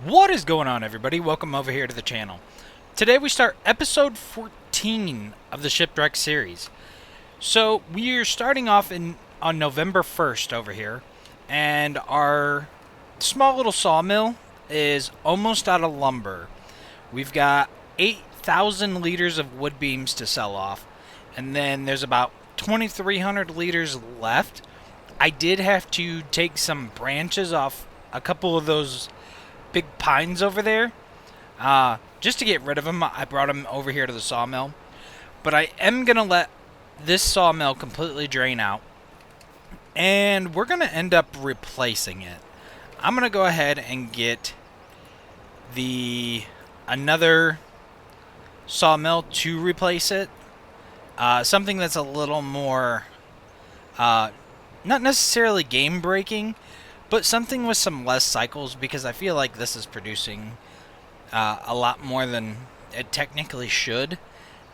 What is going on, everybody? Welcome over here to the channel. Today we start episode 14 of the Shipwrecked series. So we are starting off on November 1st over here, and our small little sawmill is almost out of lumber. We've got 8,000 liters of wood beams to sell off, and then there's about 2,300 liters left. I did have to take some branches off a couple of those big pines over there, just to get rid of them. I brought them over here to the sawmill, but I am gonna let this sawmill completely drain out, and we're gonna end up replacing it. I'm gonna go ahead and get another sawmill to replace it. Something that's a little more, not necessarily game breaking, but something with some less cycles, because I feel like this is producing a lot more than it technically should.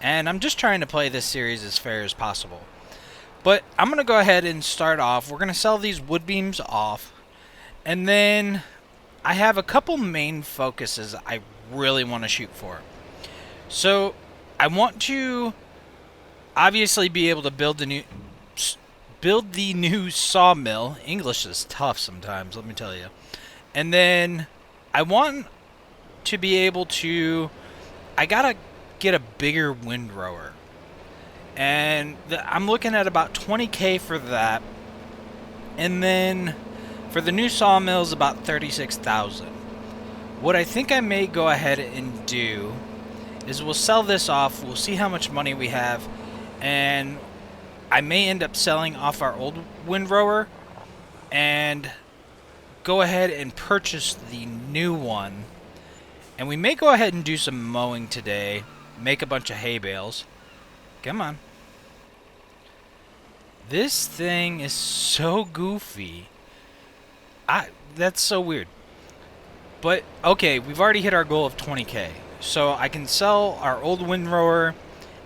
And I'm just trying to play this series as fair as possible. But I'm going to go ahead and start off. We're going to sell these wood beams off. And then I have a couple main focuses I really want to shoot for. So I want to obviously be able to build the new sawmill. English is tough sometimes, let me tell you. And then I want to be able to, I gotta get a bigger windrower, and I'm looking at about 20K for that. And then for the new sawmill is about 36,000. What I think I may go ahead and do is we'll sell this off, we'll see how much money we have, and I may end up selling off our old windrower and go ahead and purchase the new one. And we may go ahead and do some mowing today, make a bunch of hay bales. Come on. This thing is so goofy. That's so weird. But okay, we've already hit our goal of 20K. So I can sell our old windrower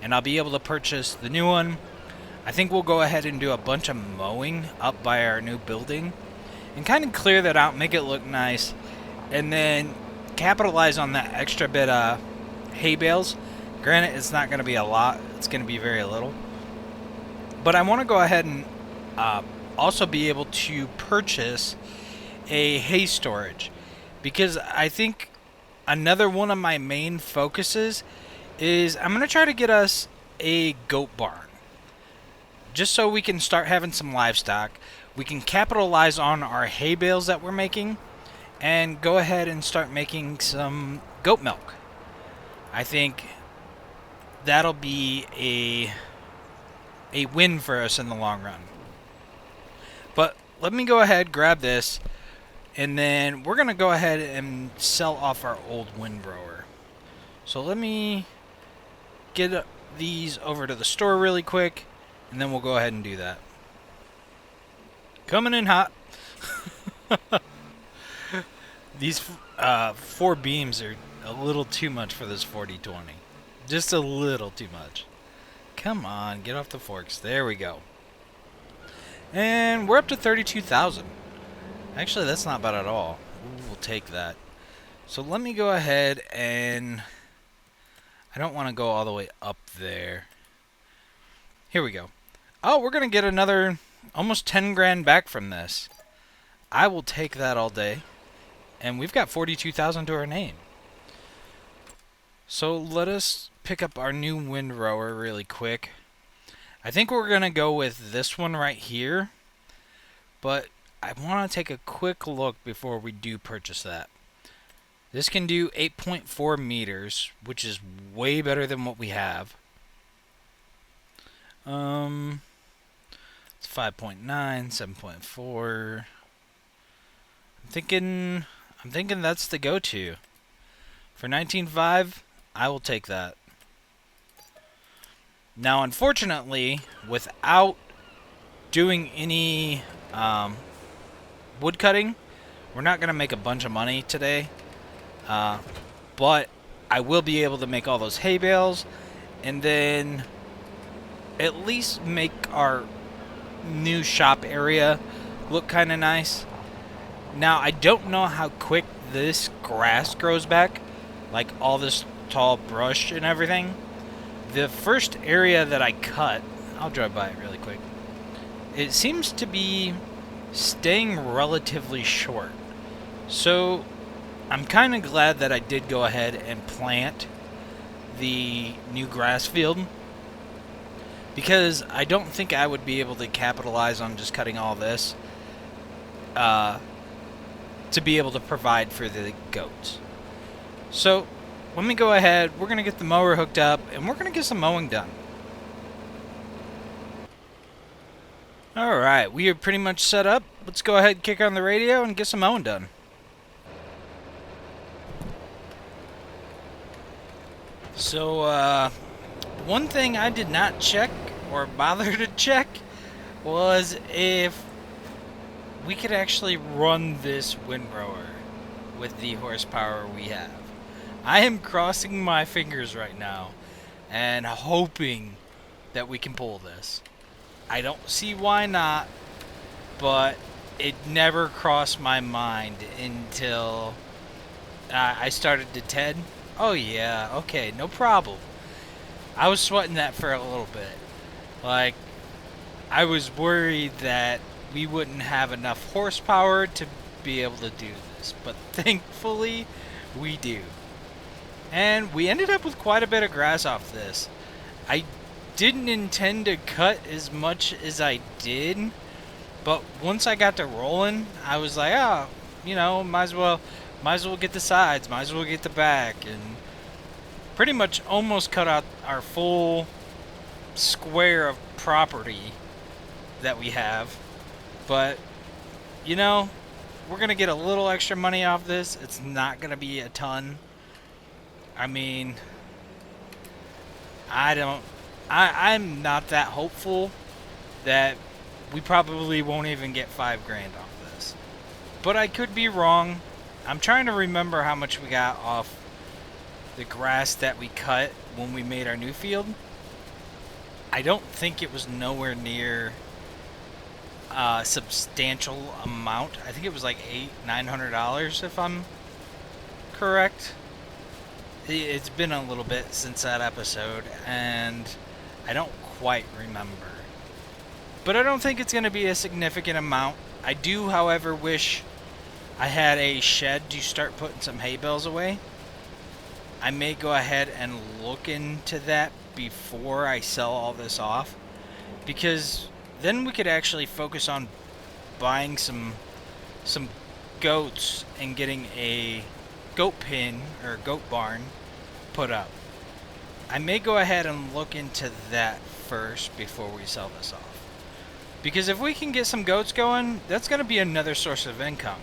and I'll be able to purchase the new one. I think we'll go ahead and do a bunch of mowing up by our new building and kind of clear that out, make it look nice, and then capitalize on that extra bit of hay bales. Granted, it's not going to be a lot, it's going to be very little, but I want to go ahead and also be able to purchase a hay storage, because I think another one of my main focuses is I'm going to try to get us a goat barn, just so we can start having some livestock. We can capitalize on our hay bales that we're making and go ahead and start making some goat milk. I think that'll be a win for us in the long run. But let me go ahead, grab this, and then we're going to go ahead and sell off our old windrower. So let me get these over to the store really quick, and then we'll go ahead and do that. Coming in hot. These 4 beams are a little too much for this 40/20. Just a little too much. Come on, get off the forks. There we go. And we're up to 32,000. Actually, that's not bad at all. We'll take that. So let me go ahead and... I don't want to go all the way up there. Here we go. Oh, we're going to get another almost 10 grand back from this. I will take that all day. And we've got 42,000 to our name. So let us pick up our new windrower really quick. I think we're going to go with this one right here. But I want to take a quick look before we do purchase that. This can do 8.4 meters, which is way better than what we have. It's 5.9, 7.4. I'm thinking that's the go-to. For 19.5, I will take that. Now, unfortunately, without doing any wood cutting, we're not going to make a bunch of money today. But I will be able to make all those hay bales, and then at least make our new shop area look kind of nice. Now, I don't know how quick this grass grows back, like all this tall brush and everything, the first area that I cut, I'll drive by it really quick, it seems to be staying relatively short. So I'm kind of glad that I did go ahead and plant the new grass field, because I don't think I would be able to capitalize on just cutting all this to be able to provide for the goats. So let me go ahead, we're going to get the mower hooked up, and we're going to get some mowing done. Alright, we are pretty much set up. Let's go ahead and kick on the radio and get some mowing done. So, one thing I did not check or bother to check was if we could actually run this windrower with the horsepower we have. I am crossing my fingers right now and hoping that we can pull this. I don't see why not, but it never crossed my mind until I started to TED. Oh yeah, okay, no problem. I was sweating that for a little bit. Like, I was worried that we wouldn't have enough horsepower to be able to do this, but thankfully we do. And we ended up with quite a bit of grass off this. I didn't intend to cut as much as I did, but once I got to rolling, I was like, oh, you know, might as well get the sides, might as well get the back, and pretty much almost cut out our full square of property that we have. But, you know, we're going to get a little extra money off this. It's not going to be a ton. I mean, I'm not that hopeful that we probably won't even get $5,000 off this. But I could be wrong. I'm trying to remember how much we got off the grass that we cut when we made our new field. I don't think it was nowhere near a substantial amount. I think it was like $900 if I'm correct. It's been a little bit since that episode, and I don't quite remember. But I don't think it's going to be a significant amount. I do, however, wish I had a shed to start putting some hay bales away. I may go ahead and look into that before I sell all this off, because then we could actually focus on buying some goats and getting a goat pen or goat barn put up. I may go ahead and look into that first before we sell this off, because if we can get some goats going, that's going to be another source of income.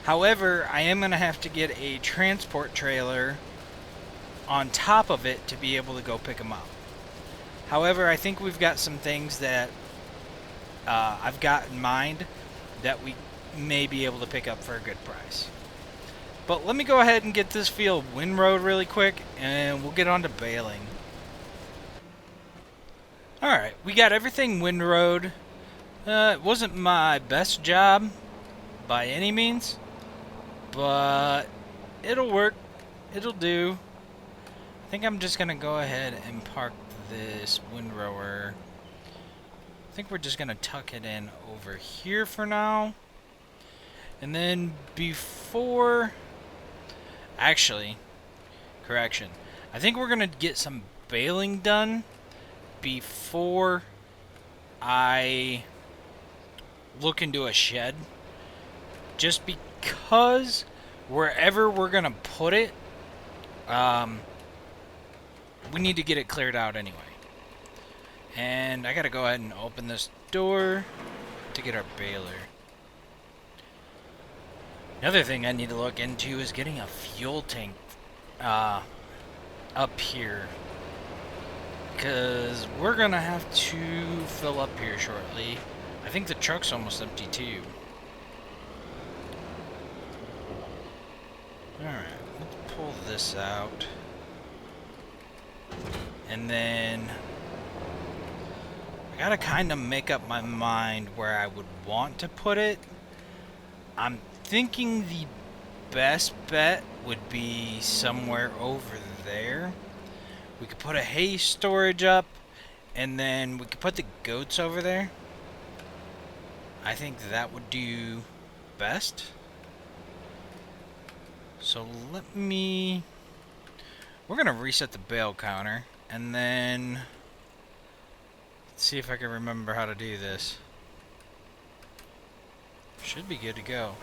However, I am going to have to get a transport trailer on top of it to be able to go pick them up. However, I think we've got some things that I've got in mind that we may be able to pick up for a good price. But let me go ahead and get this field windrowed really quick, and we'll get on to baling. Alright, we got everything windrowed. It wasn't my best job by any means, but it'll work. It'll do. I think I'm just going to go ahead and park this windrower. I think we're just going to tuck it in over here for now. And then before... Actually, correction. I think we're going to get some baling done before I look into a shed. Just because wherever we're going to put it, we need to get it cleared out anyway. And I got to go ahead and open this door to get our baler. Another thing I need to look into is getting a fuel tank up here, because we're going to have to fill up here shortly. I think the truck's almost empty too. Alright, let's pull this out. And then I gotta kind of make up my mind where I would want to put it. I'm thinking the best bet would be somewhere over there. We could put a hay storage up, and then we could put the goats over there. I think that would do best. So let me... We're going to reset the bale counter, and then... Let's see if I can remember how to do this. Should be good to go.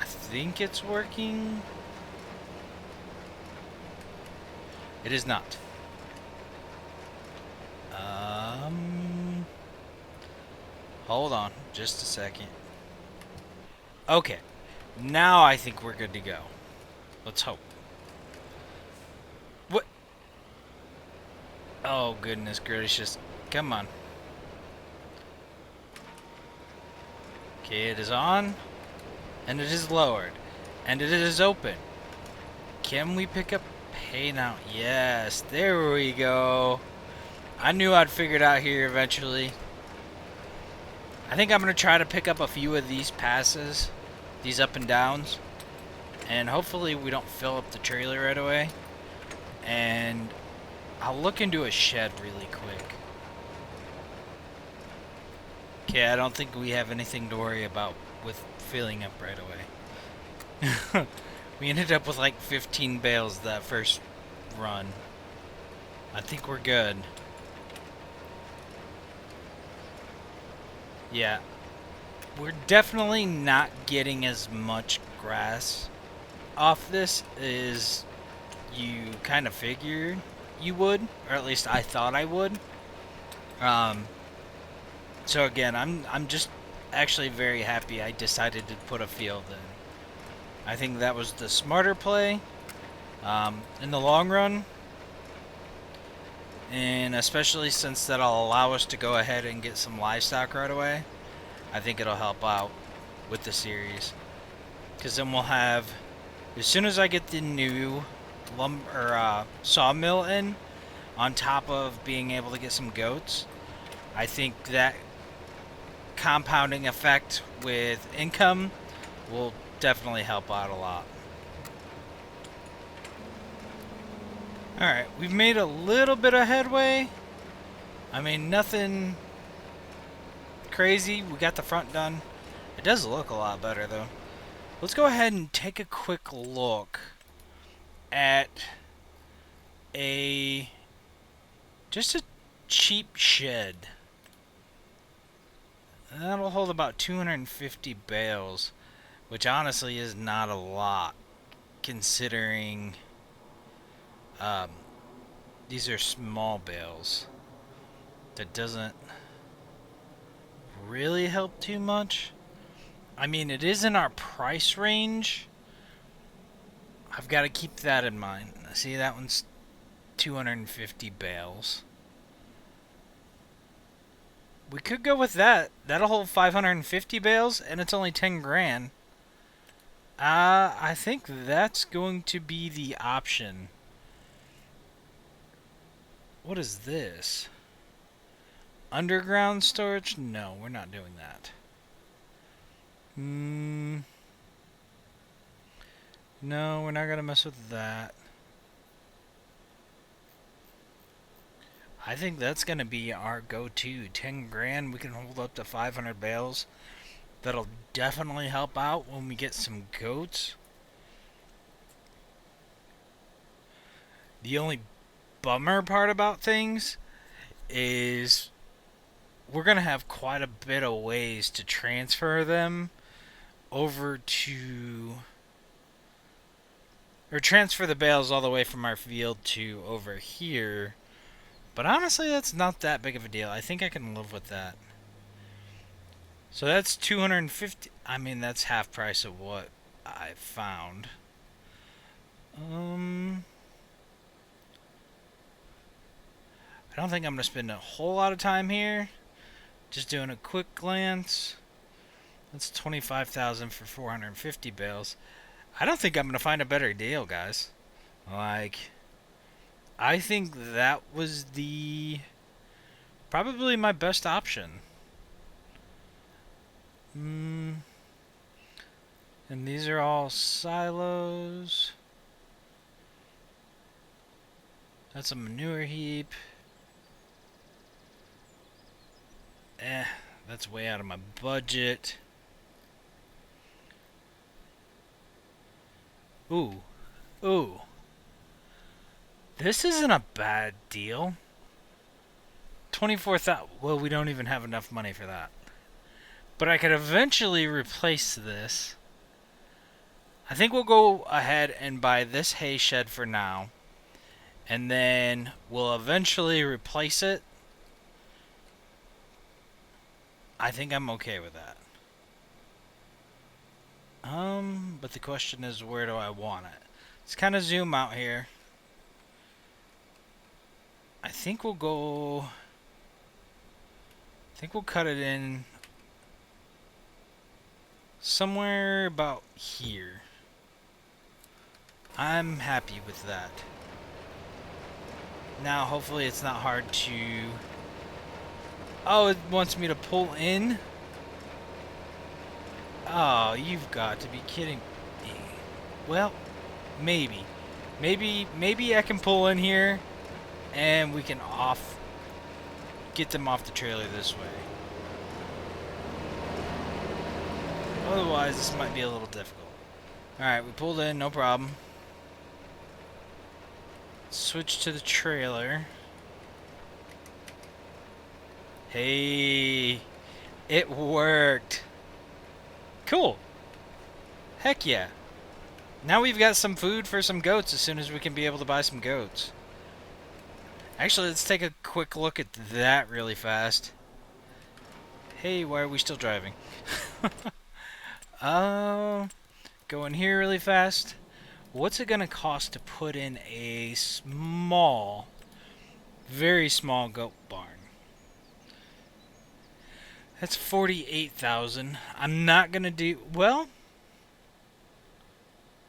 I think it's working. It is not. Hold on, just a second. Okay, now I think we're good to go. Let's hope. What? Oh, goodness gracious. Come on. Okay, it is on, and it is lowered, and it is open. Can we pick up hay now? Yes, there we go. I knew I'd figure it out here eventually. I think I'm going to try to pick up a few of these passes, these up and downs, and hopefully we don't fill up the trailer right away. And I'll look into a shed really quick. Okay, I don't think we have anything to worry about with filling up right away. We ended up with like 15 bales that first run. I think we're good. Yeah. We're definitely not getting as much grass off this as you kind of figured you would, or at least I thought I would. So again, I'm just actually very happy I decided to put a field in. I think that was the smarter play in the long run, and especially since that'll allow us to go ahead and get some livestock right away. I think it'll help out with the series, because then we'll have, as soon as I get the new sawmill in, on top of being able to get some goats, I think that compounding effect with income will definitely help out a lot. Alright, we've made a little bit of headway. I mean, nothing crazy. We got the front done. It does look a lot better though. Let's go ahead and take a quick look at just a cheap shed. That'll hold about 250 bales, which honestly is not a lot, considering these are small bales. That doesn't really help too much. I mean, it is in our price range. I've got to keep that in mind. See, that one's 250 bales. We could go with that. That'll hold 550 bales, and it's only 10 grand. I think that's going to be the option. What is this? Underground storage? No, we're not doing that. No, we're not going to mess with that. I think that's going to be our go-to. 10 grand, we can hold up to 500 bales. That'll definitely help out when we get some goats. The only bummer part about things is we're going to have quite a bit of ways to transfer them over to... or transfer the bales all the way from our field to over here. But honestly, that's not that big of a deal. I think I can live with that. So that's 250. I mean, that's half price of what I found. I don't think I'm going to spend a whole lot of time here. Just doing a quick glance. That's 25,000 for 450 bales. I don't think I'm going to find a better deal, guys. Like, I think that was probably my best option. Mm, and these are all silos. That's a manure heap. That's way out of my budget. Ooh, ooh. This isn't a bad deal. 24,000. Well, we don't even have enough money for that. But I could eventually replace this. I think we'll go ahead and buy this hay shed for now. And then we'll eventually replace it. I think I'm okay with that. But the question is, where do I want it? Let's kind of zoom out here. I think we'll go... I think we'll cut it in somewhere about here. I'm happy with that. Now, hopefully it's not hard to... Oh, it wants me to pull in? Oh, you've got to be kidding me. Well, maybe. Maybe I can pull in here and we can get them off the trailer this way. Otherwise, this might be a little difficult. Alright, we pulled in, no problem. Switch to the trailer. Hey, it worked. Cool. Heck yeah. Now we've got some food for some goats as soon as we can be able to buy some goats. Actually, let's take a quick look at that really fast. Hey, why are we still driving? Go in here really fast. What's it gonna cost to put in a small, very small goat barn? That's 48,000. I'm not gonna do... Well,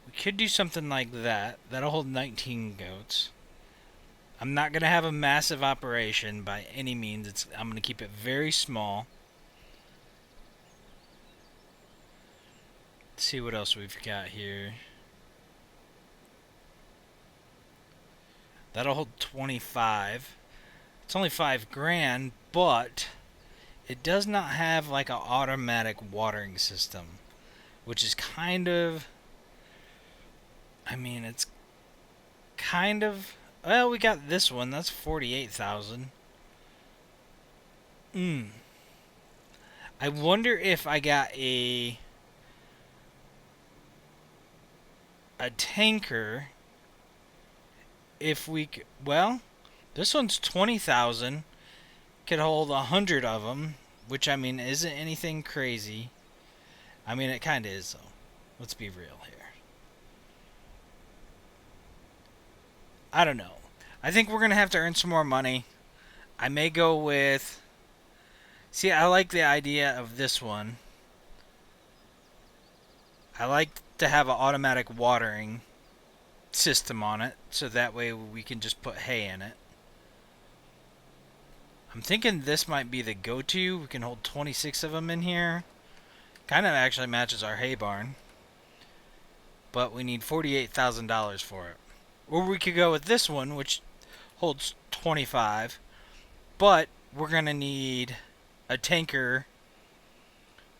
we could do something like that. That'll hold 19 goats. I'm not gonna have a massive operation by any means. I'm gonna keep it very small. Let's see what else we've got here. That'll hold 25. It's only 5 grand, but it does not have like an automatic watering system, which is kind of... I mean, it's kind of... Well, we got this one. That's 48,000. I wonder if I got a tanker. If we could... Well, this one's 20,000. Could hold 100 of them, which, I mean, isn't anything crazy. I mean, it kind of is, though. Let's be real here. I don't know. I think we're going to have to earn some more money. I may go with... See, I like the idea of this one. I like to have an automatic watering system on it, so that way we can just put hay in it. I'm thinking this might be the go-to. We can hold 26 of them in here. Kind of actually matches our hay barn. But we need $48,000 for it. Or we could go with this one, which holds 25. But we're going to need a tanker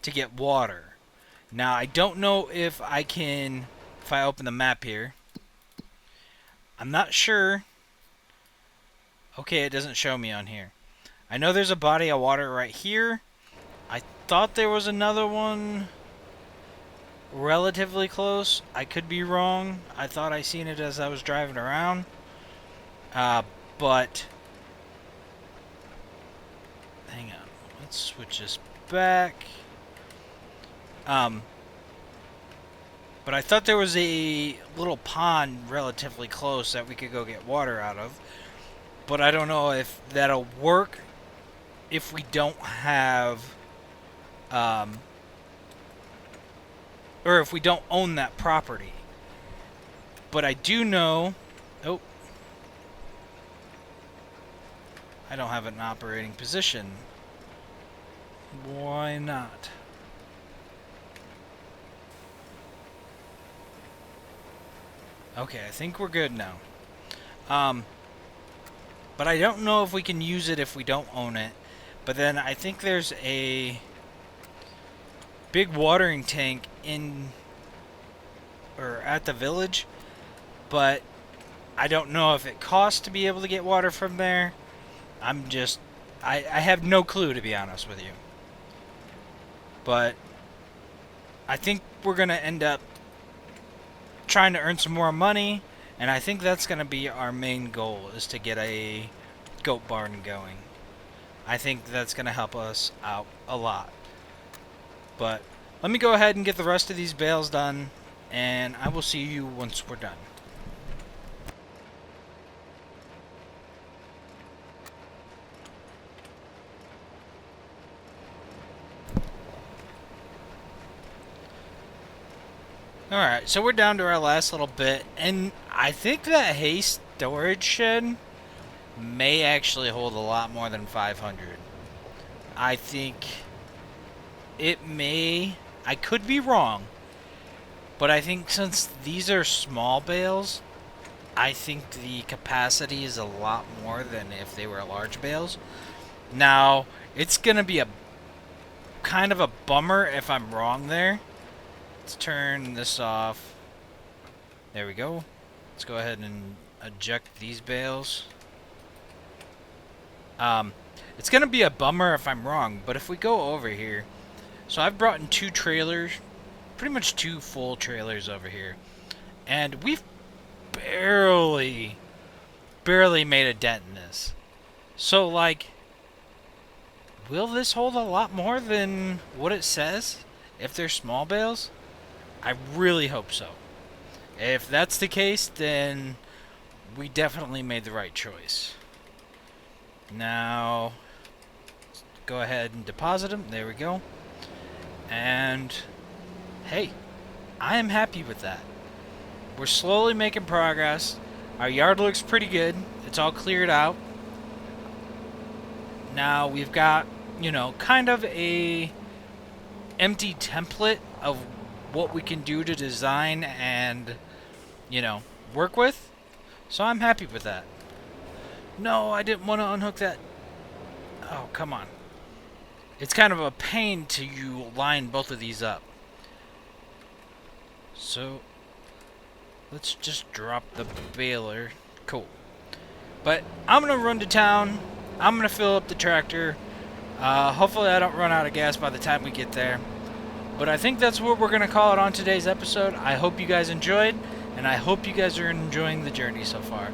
to get water. Now, I don't know if I can... If I open the map here. I'm not sure. Okay, it doesn't show me on here. I know there's a body of water right here. I thought there was another one relatively close. I could be wrong. I thought I seen it as I was driving around. But... Hang on. Let's switch this back. But I thought there was a little pond relatively close that we could go get water out of. But I don't know if that'll work if we don't have... or if we don't own that property. But I do know... Oh. I don't have an operating position. Why not? Okay, I think we're good now. Um, but I don't know if we can use it if we don't own it. But then I think there's a big watering tank in or at the village, but I don't know if it costs to be able to get water from there. I have no clue, to be honest with you. But I think we're going to end up trying to earn some more money, and I think that's going to be our main goal, is to get a goat barn going. I think that's going to help us out a lot. But let me go ahead and get the rest of these bales done, and I will see you once we're done. Alright, so we're down to our last little bit, and I think that hay storage shed may actually hold a lot more than 500. I think it may. I could be wrong, but I think since these are small bales, I think the capacity is a lot more than if they were large bales. Now, it's going to be a kind of a bummer if I'm wrong there. Let's turn this off. There we go. Let's go ahead and eject these bales. It's going to be a bummer if I'm wrong, but if we go over here, so I've brought in 2 trailers, pretty much 2 full trailers over here, and we've barely made a dent in this. So, like, will this hold a lot more than what it says if they're small bales? I really hope so. If that's the case, then we definitely made the right choice. Now, go ahead and deposit them. There we go. And, hey, I am happy with that. We're slowly making progress. Our yard looks pretty good. It's all cleared out. Now, we've got, you know, kind of a empty template of what we can do to design and, you know, work with. So I'm happy with that. No, I didn't want to unhook that. Oh, come on. It's kind of a pain to line both of these up. So, let's just drop the baler. Cool. But I'm going to run to town. I'm going to fill up the tractor. Hopefully I don't run out of gas by the time we get there. But I think that's what we're going to call it on today's episode. I hope you guys enjoyed, and I hope you guys are enjoying the journey so far.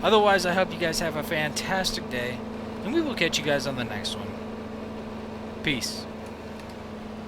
Otherwise, I hope you guys have a fantastic day, and we will catch you guys on the next one. Peace.